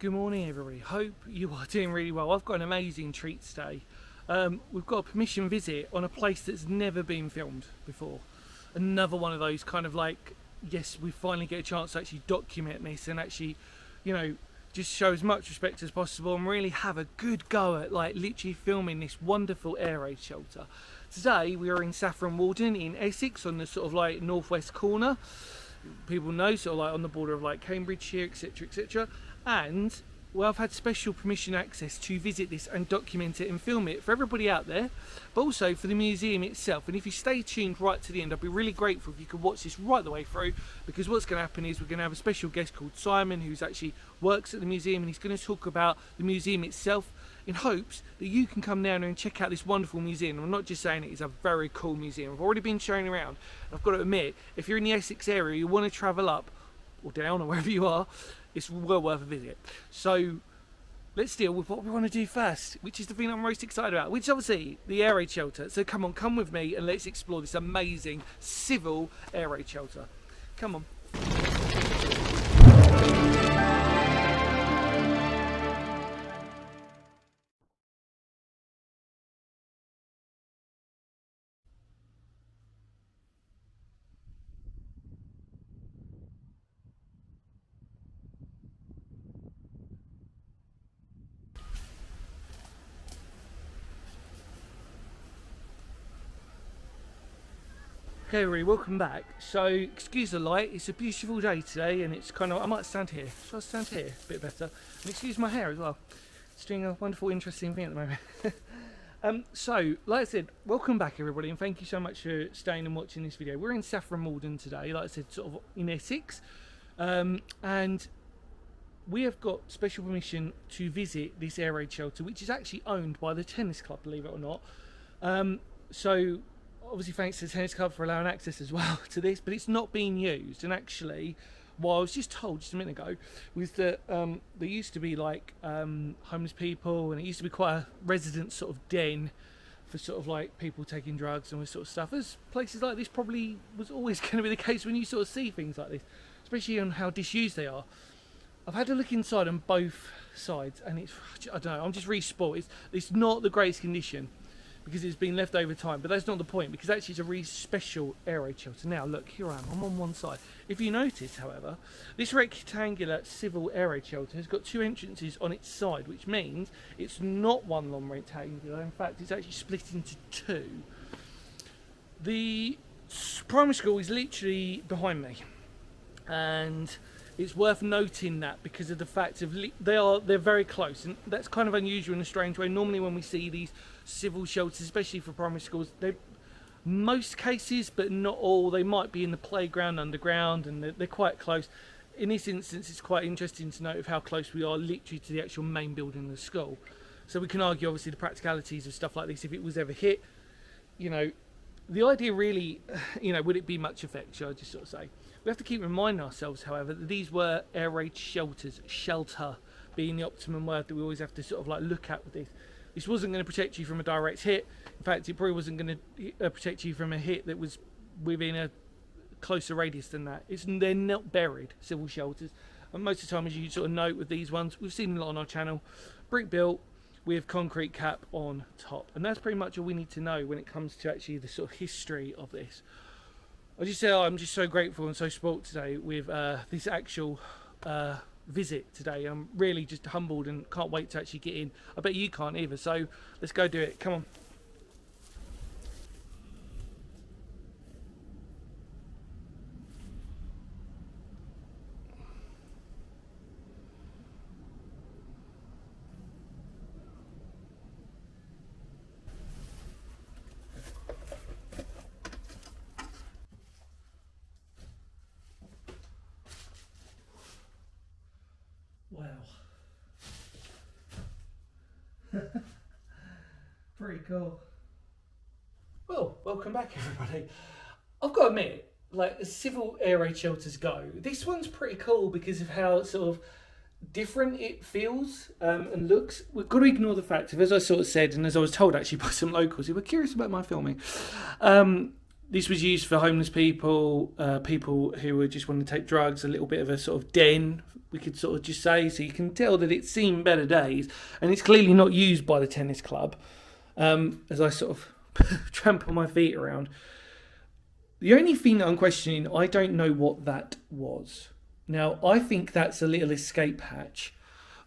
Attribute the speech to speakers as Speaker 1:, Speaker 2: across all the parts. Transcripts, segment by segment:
Speaker 1: Good morning, everybody. Hope you are doing really well. I've got an amazing treat today. We've got a permission visit on a place that's never been filmed before. Another one of those kind of like, yes, we finally get a chance to actually document this and actually, just show as much respect as possible and really have a good go at like literally filming this wonderful air raid shelter. Today we are in Saffron Walden in Essex on the sort of like northwest corner. People know, sort of like on the border of like Cambridgeshire, etc, etc. And well, I've had special permission access to visit this and document it and film it for everybody out there, but also for the museum itself. And if you stay tuned right to the end, I'd be really grateful if you could watch this right the way through, because what's going to happen is we're going to have a special guest called Simon, who's actually works at the museum, and he's going to talk about the museum itself in hopes that you can come down and check out this wonderful museum. I'm not just saying it is a very cool museum. I've already been showing around. I've got to admit, if you're in the Essex area, you want to travel up or down or wherever you are, it's well worth a visit. So let's deal with what we want to do first, which is the thing I'm most excited about, which is obviously the air raid shelter. So come on, come with me and let's explore this amazing civil air raid shelter. Come on. Okay, everybody, welcome back. So, excuse the light, it's a beautiful day today and it's kind of, I might stand here. Shall I stand here? A bit better. And excuse my hair as well. It's doing a wonderful, interesting thing at the moment. So, like I said, welcome back everybody, and thank you so much for staying and watching this video. We're in Saffron Walden today, like I said, sort of in Essex. And we have got special permission to visit this air raid shelter, which is actually owned by the tennis club, believe it or not. So obviously thanks to the tennis club for allowing access as well to this, but it's not being used. And actually, what I was just told just a minute ago was that there used to be like homeless people, and it used to be quite a resident sort of den for sort of like people taking drugs and all this sort of stuff. As places like this probably was always going to be the case when you sort of see things like this, especially on how disused they are. I've had a look inside on both sides and it's, I don't know, I'm just really spoiled. It's not the greatest condition because it's been left over time, but that's not the point, because actually it's a really special air raid shelter. Now look, here I am, I'm on one side. If you notice, however, this rectangular civil air raid shelter has got two entrances on its side, which means it's not one long rectangular. In fact, it's actually split into two. The primary school is literally behind me, and it's worth noting that because of the fact of they're very close, and that's kind of unusual in a strange way. Normally when we see these civil shelters, especially for primary schools, they, most cases but not all, they might be in the playground underground, and they're quite close. In this instance, it's quite interesting to note of how close we are literally to the actual main building of the school. So we can argue obviously the practicalities of stuff like this if it was ever hit. The idea really, would it be much effect, should I just sort of say. We have to keep reminding ourselves, however, that these were air raid shelters, shelter being the optimum word that we always have to sort of like look at with this. This wasn't going to protect you from a direct hit. In fact, it probably wasn't going to protect you from a hit that was within a closer radius than that. They're not buried, civil shelters. And most of the time, as you sort of note with these ones, we've seen a lot on our channel, brick built with concrete cap on top. And that's pretty much all we need to know when it comes to actually the sort of history of this. I just say I'm just so grateful and so spoilt today with this actual visit today. I'm really just humbled and can't wait to actually get in. I bet you can't either, so let's go do it. Come on. Wow. Pretty cool. Well, welcome back everybody. I've got to admit, like as civil air raid shelters go, this one's pretty cool because of how sort of different it feels and looks. We've got to ignore the fact of, as I sort of said, and as I was told actually by some locals who were curious about my filming, this was used for homeless people, people who were just wanting to take drugs, a little bit of a sort of den, we could sort of just say. So you can tell that it's seen better days, and it's clearly not used by the tennis club. As I sort of trample my feet around. The only thing that I'm questioning, I don't know what that was. Now, I think that's a little escape hatch,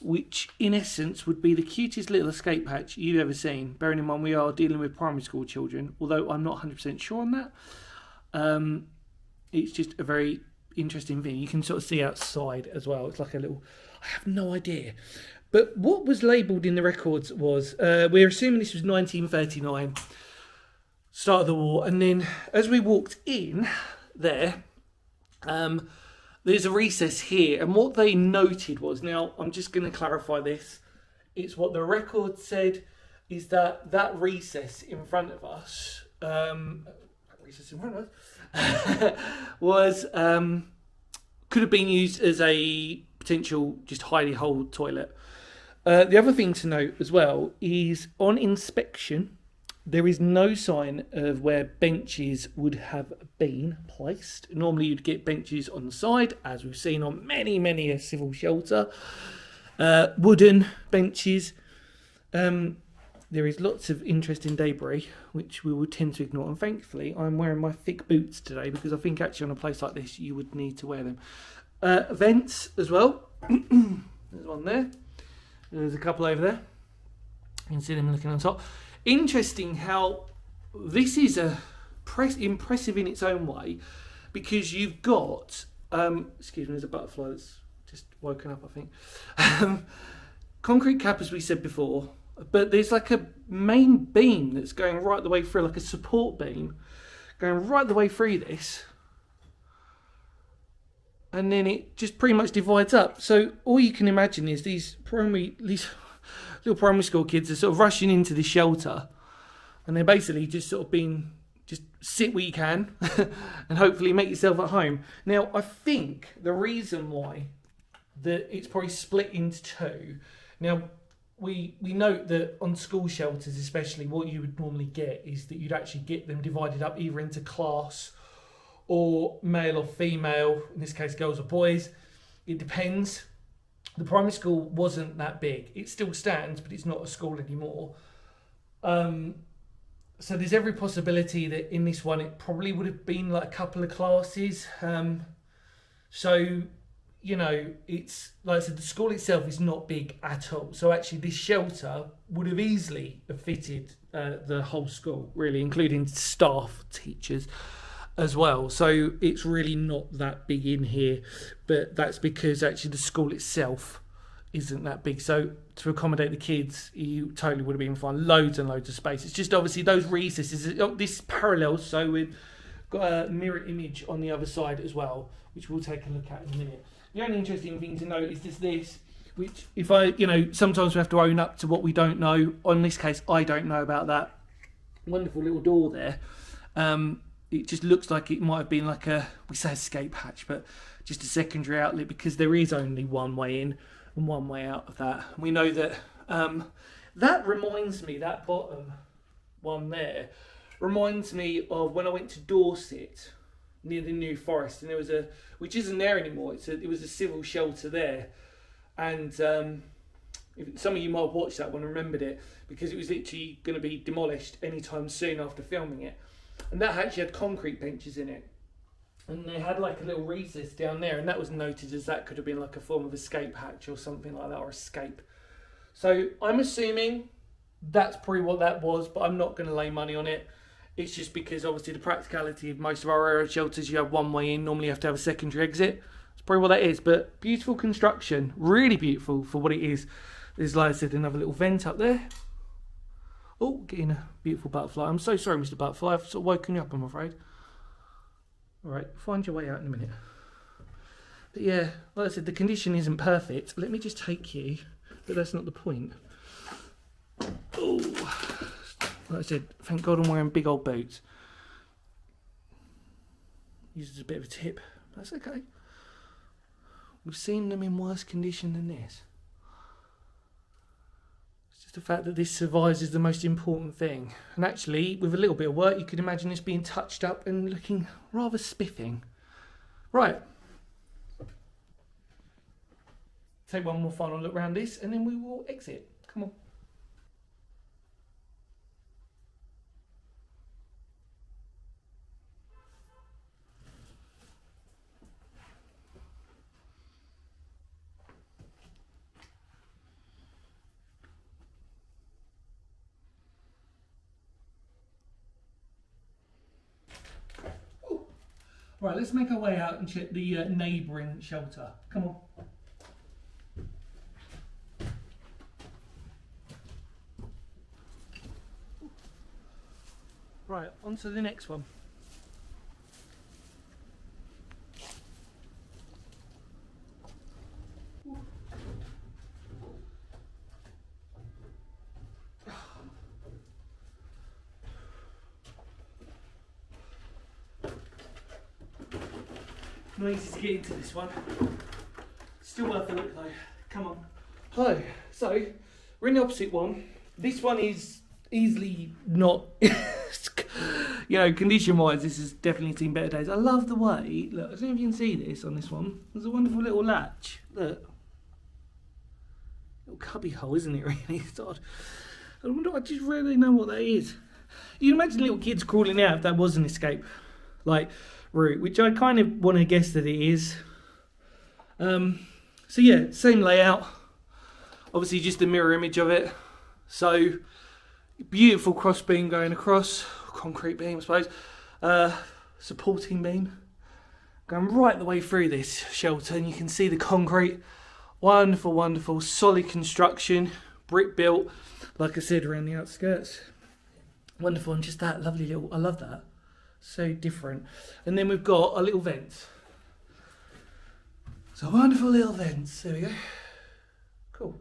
Speaker 1: which in essence would be the cutest little escape hatch you've ever seen. Bearing in mind we are dealing with primary school children, although I'm not 100% sure on that. It's just a very interesting thing. You can sort of see outside as well. It's like a little... I have no idea. But what was labelled in the records was... we're assuming this was 1939, start of the war. And then as we walked in there... there's a recess here, and what they noted was, now I'm just going to clarify this, it's what the record said is that that recess in front of us, was, could have been used as a potential just hidey hole toilet. The other thing to note as well is on inspection, there is no sign of where benches would have been placed. Normally you'd get benches on the side, as we've seen on many a civil shelter. Wooden benches. There is lots of interesting debris, which we would tend to ignore. And thankfully, I'm wearing my thick boots today, because I think actually on a place like this, you would need to wear them. Vents as well. There's one there. There's a couple over there. You can see them looking on top. Interesting how this is impressive in its own way, because you've got excuse me, there's a butterfly that's just woken up, I think. Concrete cap, as we said before, but there's like a main beam that's going right the way through, like a support beam going right the way through this, and then it just pretty much divides up. So all you can imagine is these little primary school kids are sort of rushing into the shelter, and they're basically just sort of being, just sit where you can and hopefully make yourself at home. Now, I think the reason why that it's probably split into two. Now, we note that on school shelters especially, what you would normally get is that you'd actually get them divided up either into class or male or female, in this case girls or boys. It depends. The primary school wasn't that big. It still stands, but it's not a school anymore. So there's every possibility that in this one it probably would have been like a couple of classes. So, you know, it's like I said, the school itself is not big at all. So actually this shelter would have easily fitted the whole school, really, including staff, teachers as well. So it's really not that big in here, but that's because actually the school itself isn't that big. So to accommodate the kids, you totally would have been fine. Loads and loads of space. It's just obviously those recesses, this parallels, so we've got a mirror image on the other side as well, which we'll take a look at in a minute. The only interesting thing to note is this, which if sometimes we have to own up to what we don't know. On this case, I don't know about that wonderful little door there. It just looks like it might have been like we say escape hatch, but just a secondary outlet, because there is only one way in and one way out of that. We know that that reminds me, that bottom one there reminds me of when I went to Dorset near the New Forest, and there was which isn't there anymore. It was a civil shelter there, and some of you might have watched that one and remembered it, because it was literally going to be demolished anytime soon after filming it. And that actually had concrete benches in it, and they had like a little recess down there, and that was noted as that could have been like a form of escape hatch or something like that, or escape. So I'm assuming that's probably what that was, but I'm not going to lay money on it. It's just because obviously the practicality of most of our area shelters, you have one way in, normally you have to have a secondary exit. That's probably what that is, but beautiful construction, really beautiful for what it is. There's, like I said, another little vent up there. Oh, getting a beautiful butterfly. I'm so sorry, Mr. Butterfly. I've sort of woken you up, I'm afraid. All right, find your way out in a minute. But yeah, like I said, the condition isn't perfect. Let me just take you, but that's not the point. Oh, like I said, thank God I'm wearing big old boots. Use it as a bit of a tip. That's okay. We've seen them in worse condition than this. Let's The fact that this survives is the most important thing. And actually, with a little bit of work, you could imagine this being touched up and looking rather spiffing. Right. Take one more final look around this and then we will exit. Come on. Right, let's make our way out and check the neighbouring shelter. Come on. Right, on to the next one. Not easy to get into this one. Still worth a look though. Come on. Hello. So, we're in the opposite one. This one is easily not, you know, condition-wise, this has definitely seen better days. I love the way, look, I don't know if you can see this on this one. There's a wonderful little latch. Look. Little cubby hole, isn't it, really? It's odd. I wonder, I just really know what that is. You can imagine little kids crawling out if that was an escape, like, route, which I kind of want to guess that it is. So yeah, same layout. Obviously just a mirror image of it. So, beautiful cross beam going across. Concrete beam, I suppose. Supporting beam. Going right the way through this shelter, and you can see the concrete. Wonderful, wonderful, solid construction. Brick built, like I said, around the outskirts. Wonderful, and just that lovely little, I love that. So different. And then we've got a little vent. So wonderful little vents. There we go. Cool.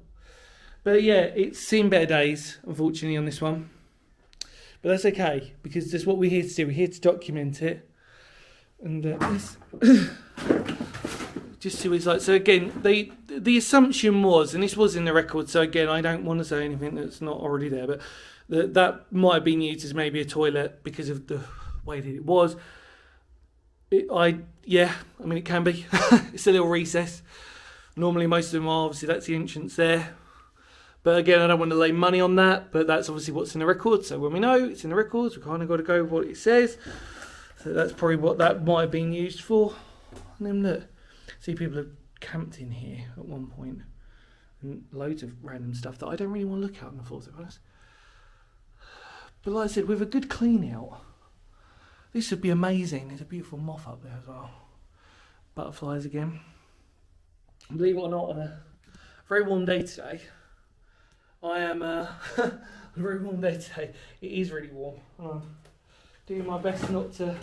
Speaker 1: But yeah, it's seen better days, unfortunately, on this one. But that's okay, because that's what we're here to do. We're here to document it. And just see what it's like. So again, the assumption was, and this was in the record, so again, I don't want to say anything that's not already there, but that might have been used as maybe a toilet because of the way that it was. I mean, it can be. It's a little recess. Normally most of them are, obviously that's the entrance there. But again, I don't want to lay money on that, but that's obviously what's in the record. So when we know it's in the records, we kind of got to go with what it says. So that's probably what that might have been used for. And then look, see people have camped in here at one point. And loads of random stuff that I don't really want to look at on the floor, to be honest. But like I said, with a good clean out, this would be amazing. There's a beautiful moth up there as well. Butterflies again. Believe it or not, on a very warm day today, I am a very warm day today. It is really warm. I'm doing my best not to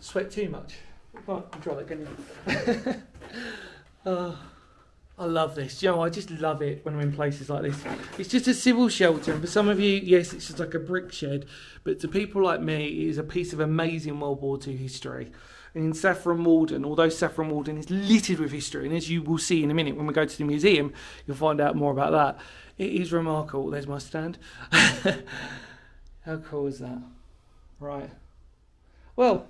Speaker 1: sweat too much. You can't control it, can you? I love this. You know, I just love it when I'm in places like this. It's just a civil shelter, and for some of you, yes, it's just like a brick shed. But to people like me, it is a piece of amazing World War II history. And in Saffron Walden, although Saffron Walden is littered with history, and as you will see in a minute when we go to the museum, you'll find out more about that. It is remarkable. There's my stand. How cool is that? Right. Well,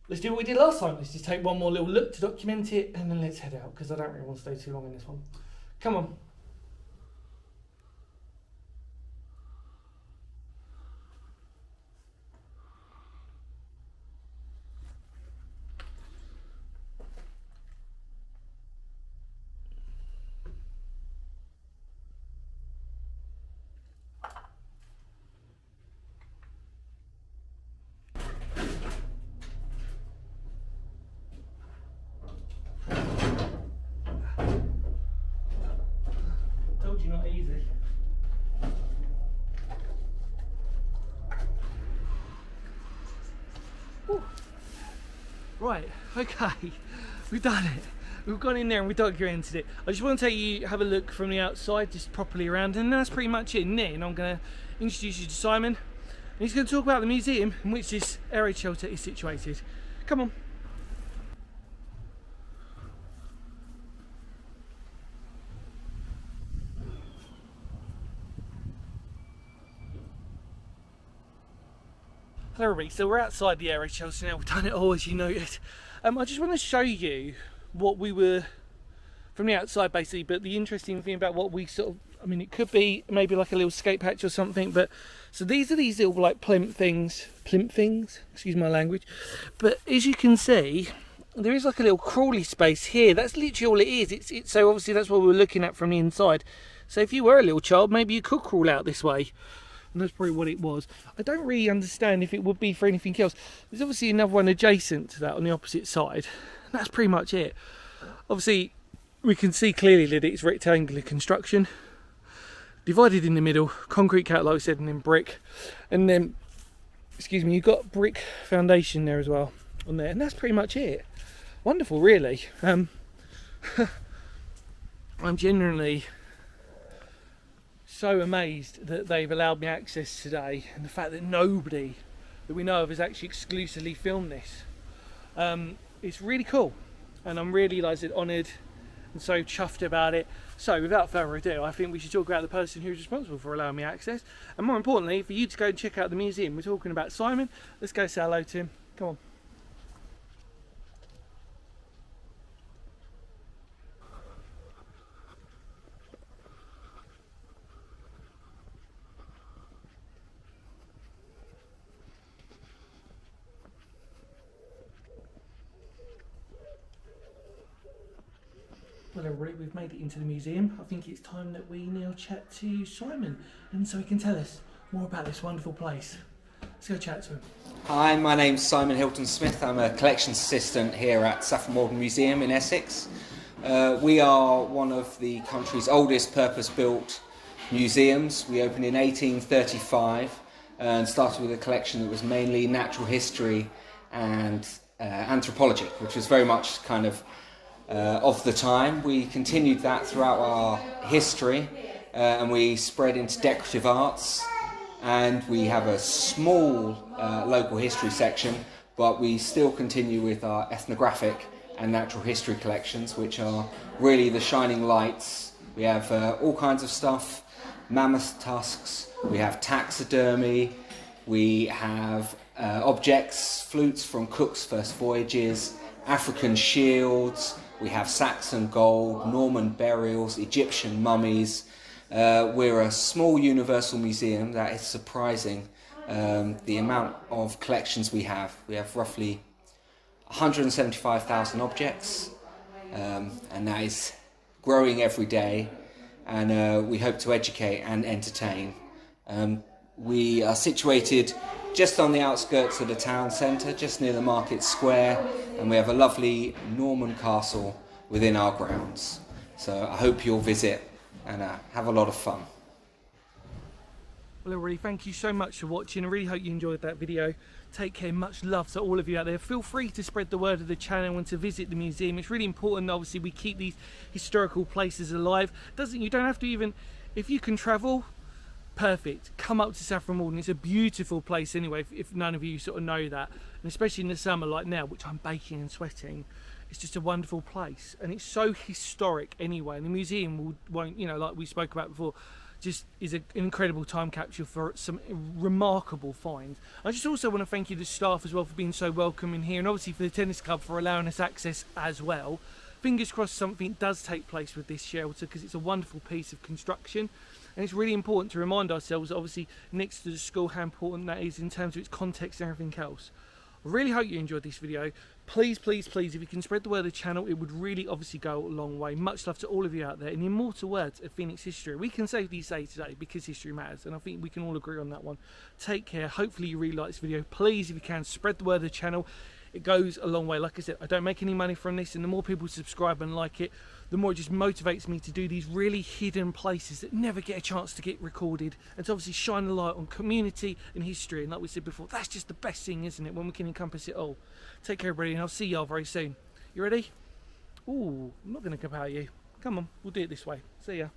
Speaker 1: let's do what we did last time. Let's just take one more little look to document it, and then let's head out, because I don't really want to stay too long in this one. Come on. Told you not easy. Ooh. Right, okay, we've done it. We've gone in there and we documented it. I just want to take you, have a look from the outside, just properly around, and that's pretty much it. And then I'm going to introduce you to Simon, and he's going to talk about the museum in which this air raid shelter is situated. Come on. Hello everybody, so we're outside the area Chelsea now, we've done it all as you noted. I just want to show you what we were from the outside basically, but the interesting thing about what we sort of, I mean it could be maybe like a little skate patch or something, but so these are these little like plimp things, excuse my language, but as you can see there is like a little crawly space here. That's literally all it is. It's so obviously that's what we were looking at from the inside. So if you were a little child, maybe you could crawl out this way. And that's probably what it was. I don't really understand if it would be for anything else. There's obviously another one adjacent to that on the opposite side. And that's pretty much it. Obviously, we can see clearly that it's rectangular construction. Divided in the middle, concrete cat like I said, and then brick. And then, excuse me, you've got brick foundation there as well on there. And that's pretty much it. Wonderful, really. I'm genuinely so amazed that they've allowed me access today, and the fact that nobody that we know of has actually exclusively filmed this. It's really cool, and I'm really, like I said, honoured and so chuffed about it. So without further ado, I think we should talk about the person who's responsible for allowing me access, and more importantly for you to go and check out the museum. We're talking about Simon. Let's go say hello to him. Come on. Well everybody, we've made it into the museum. I think it's time that we now chat to Simon, and so he can tell us more about this wonderful place. Let's go chat to him.
Speaker 2: Hi, my name's Simon Hilton Smith. I'm a collections assistant here at Saffron Walden Museum in Essex. We are one of the country's oldest purpose-built museums. We opened in 1835 and started with a collection that was mainly natural history and anthropology, which was very much kind of the time. We continued that throughout our history, and we spread into decorative arts, and we have a small local history section, but we still continue with our ethnographic and natural history collections, which are really the shining lights. We have all kinds of stuff, mammoth tusks, we have taxidermy, we have objects, flutes from Cook's first voyages, African shields, we have Saxon gold, Norman burials, Egyptian mummies. We're a small universal museum that is surprising the amount of collections we have. We have roughly 175,000 objects, and that is growing every day, and we hope to educate and entertain. We are situated just on the outskirts of the town centre, just near the market square, and we have a lovely Norman castle within our grounds. So I hope you'll visit and have a lot of fun.
Speaker 1: Well everybody, thank you so much for watching. I really hope you enjoyed that video. Take care, much love to all of you out there. Feel free to spread the word of the channel and to visit the museum. It's really important, obviously, we keep these historical places alive. You don't have to even, if you can travel, perfect, come up to Saffron Walden. It's a beautiful place anyway, if none of you sort of know that, and especially in the summer like now, which I'm baking and sweating. It's just a wonderful place, and it's so historic anyway, and the museum won't, you know, like we spoke about before, just is an incredible time capsule for some remarkable finds. I just also want to thank you, the staff, as well, for being so welcoming here, and obviously for the tennis club for allowing us access as well. Fingers crossed something does take place with this shelter, because it's a wonderful piece of construction, and it's really important to remind ourselves, obviously next to the school, how important that is in terms of its context and everything else. I really hope you enjoyed this video. Please, please, please, if you can spread the word of the channel, it would really obviously go a long way. Much love to all of you out there. In the immortal words of Phoenix history, we can safely say today, because history matters, and I think we can all agree on that one. Take care. Hopefully you really like this video. Please, if you can, spread the word of the channel. It goes a long way. Like I said, I don't make any money from this, and the more people subscribe and like it, the more it just motivates me to do these really hidden places that never get a chance to get recorded, and to obviously shine a light on community and history. And like we said before, that's just the best thing, isn't it, when we can encompass it all. Take care everybody, and I'll see y'all very soon. You ready? Ooh, I'm not going to compare you. Come on, we'll do it this way. See ya.